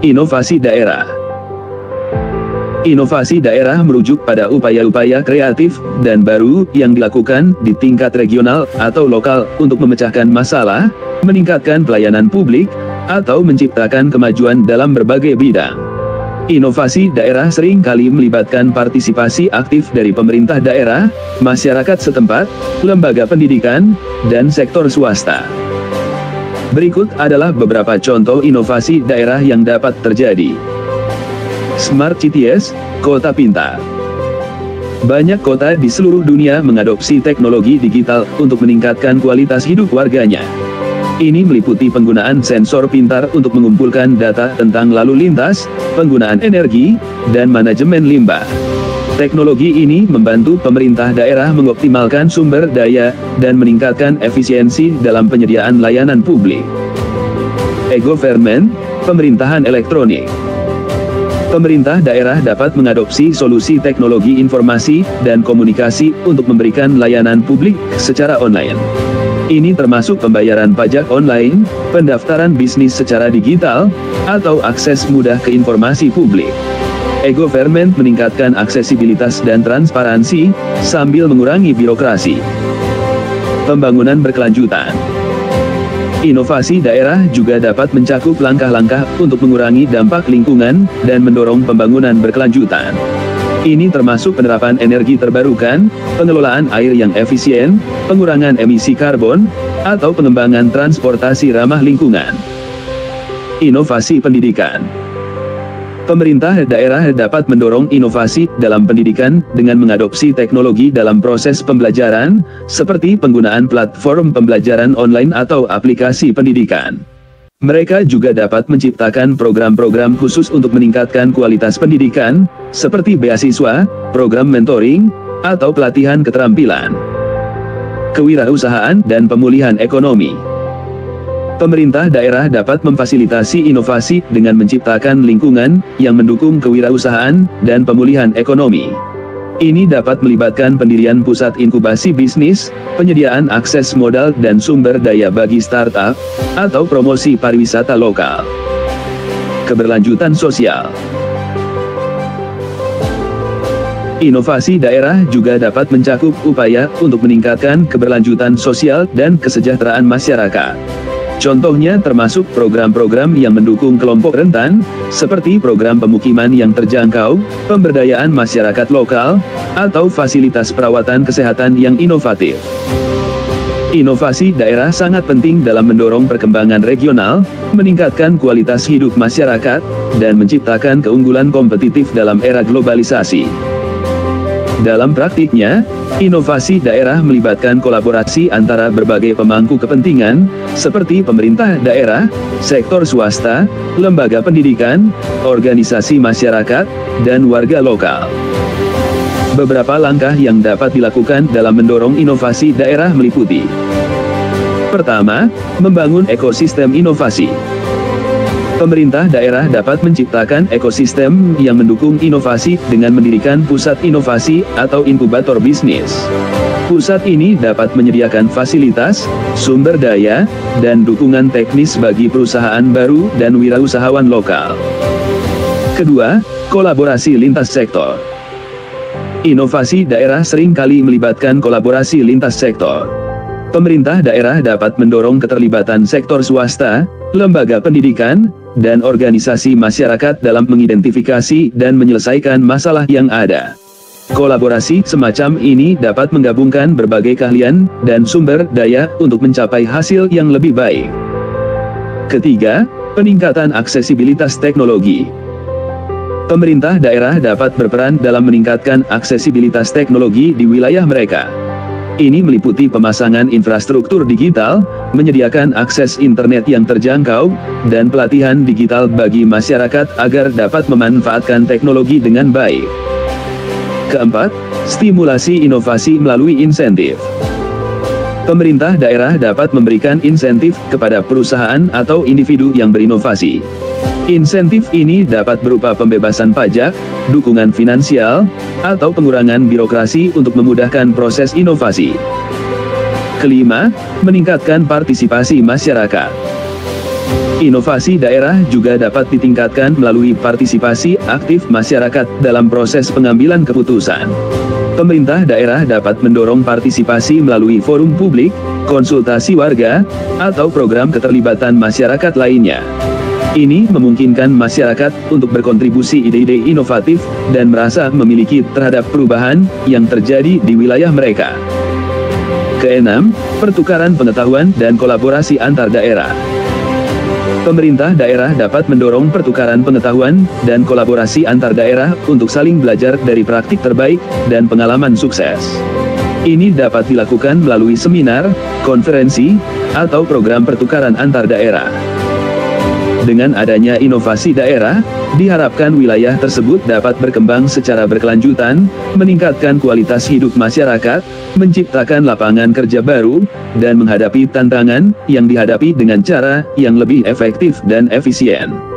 Inovasi daerah. Inovasi daerah merujuk pada upaya-upaya kreatif dan baru yang dilakukan di tingkat regional atau lokal untuk memecahkan masalah, meningkatkan pelayanan publik, atau menciptakan kemajuan dalam berbagai bidang. Inovasi daerah sering kali melibatkan partisipasi aktif dari pemerintah daerah, masyarakat setempat, lembaga pendidikan, dan sektor swasta. Berikut adalah beberapa contoh inovasi daerah yang dapat terjadi. Smart Cities, kota pintar. Banyak kota di seluruh dunia mengadopsi teknologi digital untuk meningkatkan kualitas hidup warganya. Ini meliputi penggunaan sensor pintar untuk mengumpulkan data tentang lalu lintas, penggunaan energi, dan manajemen limbah. Teknologi ini membantu pemerintah daerah mengoptimalkan sumber daya dan meningkatkan efisiensi dalam penyediaan layanan publik. E-government, pemerintahan elektronik. Pemerintah daerah dapat mengadopsi solusi teknologi informasi dan komunikasi untuk memberikan layanan publik secara online. Ini termasuk pembayaran pajak online, pendaftaran bisnis secara digital, atau akses mudah ke informasi publik. E-government meningkatkan aksesibilitas dan transparansi, sambil mengurangi birokrasi. Pembangunan berkelanjutan. Inovasi daerah juga dapat mencakup langkah-langkah untuk mengurangi dampak lingkungan dan mendorong pembangunan berkelanjutan. Ini termasuk penerapan energi terbarukan, pengelolaan air yang efisien, pengurangan emisi karbon, atau pengembangan transportasi ramah lingkungan. Inovasi pendidikan. Pemerintah daerah dapat mendorong inovasi dalam pendidikan dengan mengadopsi teknologi dalam proses pembelajaran, seperti penggunaan platform pembelajaran online atau aplikasi pendidikan. Mereka juga dapat menciptakan program-program khusus untuk meningkatkan kualitas pendidikan, seperti beasiswa, program mentoring, atau pelatihan keterampilan. Kewirausahaan dan pemulihan ekonomi. Pemerintah daerah dapat memfasilitasi inovasi dengan menciptakan lingkungan yang mendukung kewirausahaan dan pemulihan ekonomi. Ini dapat melibatkan pendirian pusat inkubasi bisnis, penyediaan akses modal dan sumber daya bagi startup, atau promosi pariwisata lokal. Keberlanjutan sosial. Inovasi daerah juga dapat mencakup upaya untuk meningkatkan keberlanjutan sosial dan kesejahteraan masyarakat. Contohnya termasuk program-program yang mendukung kelompok rentan, seperti program pemukiman yang terjangkau, pemberdayaan masyarakat lokal, atau fasilitas perawatan kesehatan yang inovatif. Inovasi daerah sangat penting dalam mendorong perkembangan regional, meningkatkan kualitas hidup masyarakat, dan menciptakan keunggulan kompetitif dalam era globalisasi. Dalam praktiknya, inovasi daerah melibatkan kolaborasi antara berbagai pemangku kepentingan, seperti pemerintah daerah, sektor swasta, lembaga pendidikan, organisasi masyarakat, dan warga lokal. Beberapa langkah yang dapat dilakukan dalam mendorong inovasi daerah meliputi: pertama, membangun ekosistem inovasi. Pemerintah daerah dapat menciptakan ekosistem yang mendukung inovasi dengan mendirikan pusat inovasi atau inkubator bisnis. Pusat ini dapat menyediakan fasilitas, sumber daya, dan dukungan teknis bagi perusahaan baru dan wirausahawan lokal. Kedua, kolaborasi lintas sektor. Inovasi daerah seringkali melibatkan kolaborasi lintas sektor. Pemerintah daerah dapat mendorong keterlibatan sektor swasta, lembaga pendidikan, dan organisasi masyarakat dalam mengidentifikasi dan menyelesaikan masalah yang ada. Kolaborasi semacam ini dapat menggabungkan berbagai keahlian dan sumber daya untuk mencapai hasil yang lebih baik. Ketiga, peningkatan aksesibilitas teknologi. Pemerintah daerah dapat berperan dalam meningkatkan aksesibilitas teknologi di wilayah mereka. Ini meliputi pemasangan infrastruktur digital, menyediakan akses internet yang terjangkau, dan pelatihan digital bagi masyarakat agar dapat memanfaatkan teknologi dengan baik. Keempat, stimulasi inovasi melalui insentif. Pemerintah daerah dapat memberikan insentif kepada perusahaan atau individu yang berinovasi. Insentif ini dapat berupa pembebasan pajak, dukungan finansial, atau pengurangan birokrasi untuk memudahkan proses inovasi. Kelima, meningkatkan partisipasi masyarakat. Inovasi daerah juga dapat ditingkatkan melalui partisipasi aktif masyarakat dalam proses pengambilan keputusan. Pemerintah daerah dapat mendorong partisipasi melalui forum publik, konsultasi warga, atau program keterlibatan masyarakat lainnya. Ini memungkinkan masyarakat untuk berkontribusi ide-ide inovatif dan merasa memiliki terhadap perubahan yang terjadi di wilayah mereka. Keenam, pertukaran pengetahuan dan kolaborasi antar daerah. Pemerintah daerah dapat mendorong pertukaran pengetahuan dan kolaborasi antar daerah untuk saling belajar dari praktik terbaik dan pengalaman sukses. Ini dapat dilakukan melalui seminar, konferensi, atau program pertukaran antar daerah. Dengan adanya inovasi daerah, diharapkan wilayah tersebut dapat berkembang secara berkelanjutan, meningkatkan kualitas hidup masyarakat, menciptakan lapangan kerja baru, dan menghadapi tantangan yang dihadapi dengan cara yang lebih efektif dan efisien.